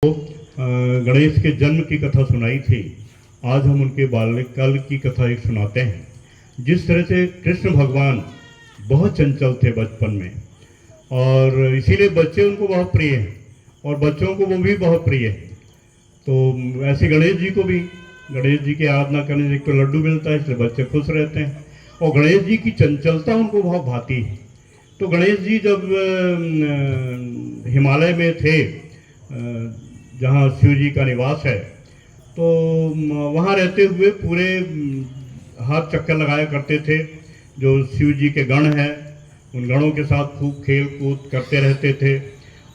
गणेश के जन्म की कथा सुनाई थी। आज हम उनके बाल्यकाल की कथा एक सुनाते हैं। जिस तरह से कृष्ण भगवान बहुत चंचल थे बचपन में, और इसीलिए बच्चे उनको बहुत प्रिय हैं और बच्चों को वो भी बहुत प्रिय है। तो ऐसे गणेश जी को भी, गणेश जी की आराधना करने से एक तो लड्डू मिलता है, इसलिए बच्चे खुश रहते हैं, और गणेश जी की चंचलता उनको बहुत भाती है। तो गणेश जी जब हिमालय में थे, जहाँ शिव जी का निवास है, तो वहाँ रहते हुए पूरे हाथ चक्कर लगाया करते थे। जो शिव जी के गण हैं, उन गणों के साथ खूब खेल कूद करते रहते थे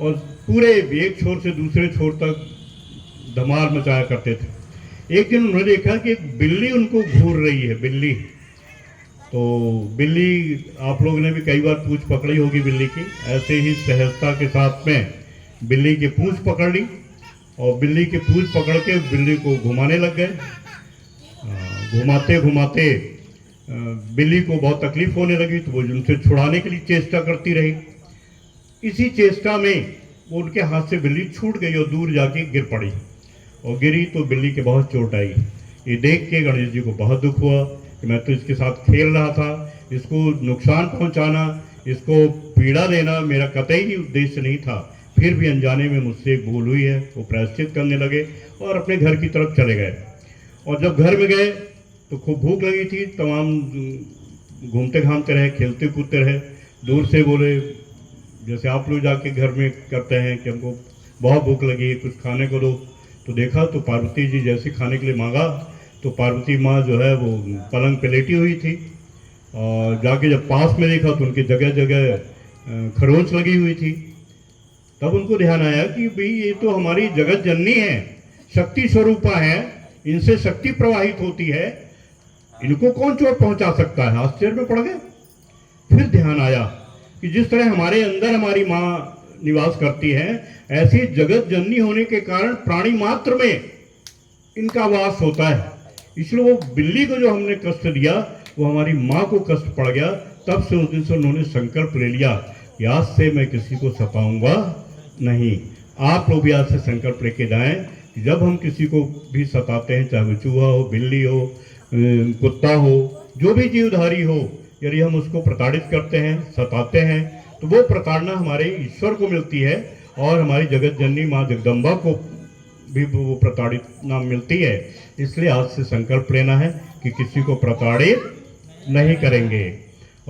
और पूरे एक छोर से दूसरे छोर तक धमाल मचाया करते थे। एक दिन उन्होंने देखा कि एक बिल्ली उनको घूर रही है। बिल्ली, तो बिल्ली, आप लोगों ने भी कई बार पूंछ पकड़ी होगी बिल्ली की। ऐसे ही सहजता के साथ में बिल्ली की पूंछ पकड़ ली और बिल्ली की पूंछ पकड़ के बिल्ली को घुमाने लग गए। घुमाते घुमाते बिल्ली को बहुत तकलीफ होने लगी, तो वो उनसे छुड़ाने के लिए चेष्टा करती रही। इसी चेष्टा में वो उनके हाथ से बिल्ली छूट गई और दूर जाके गिर पड़ी, और गिरी तो बिल्ली के बहुत चोट आई। ये देख के गणेश जी को बहुत दुख हुआ कि मैं तो इसके साथ खेल रहा था, इसको नुकसान पहुंचाना, इसको पीड़ा देना मेरा कतई ही उद्देश्य नहीं था। फिर भी अनजाने में मुझसे एक भूल हुई है। वो प्रायश्चित करने लगे और अपने घर की तरफ चले गए। और जब घर में गए तो खूब भूख लगी थी। तमाम घूमते घामते रहे, खेलते कूदते रहे। दूर से बोले, जैसे आप लोग जाके घर में करते हैं कि हमको बहुत भूख लगी है, कुछ खाने को दो। तो देखा तो पार्वती जी जैसे खाने के लिए मांगा तो पार्वती माँ जो है वो पलंग पे लेटी हुई थी, और जाके जब पास में देखा तो उनकी जगह जगह खरोंच लगी हुई थी। तब उनको ध्यान आया कि भाई ये तो हमारी जगत जननी है, शक्ति स्वरूपा है, इनसे शक्ति प्रवाहित होती है, इनको कौन चोट पहुंचा सकता है। आश्चर्य में पड़ गए। फिर ध्यान आया कि जिस तरह हमारे अंदर हमारी माँ निवास करती है, ऐसी जगत जननी होने के कारण प्राणी मात्र में इनका वास होता है। इसलिए वो बिल्ली को जो हमने कष्ट दिया वो हमारी माँ को कष्ट पड़ गया। तब से उस दिन से उन्होंने संकल्प ले लिया कि आज से मैं किसी को सताऊंगा नहीं। आप लोग भी आज से संकल्प लेके जाएं कि जब हम किसी को भी सताते हैं, चाहे वो चूहा हो, बिल्ली हो, कुत्ता हो, जो भी जीवधारी हो, यदि हम उसको प्रताड़ित करते हैं, सताते हैं, तो वो प्रताड़ना हमारे ईश्वर को मिलती है और हमारी जगत जननी माँ जगदम्बा को भी वो प्रताड़ना मिलती है। इसलिए आज से संकल्प लेना है कि किसी को प्रताड़ित नहीं करेंगे।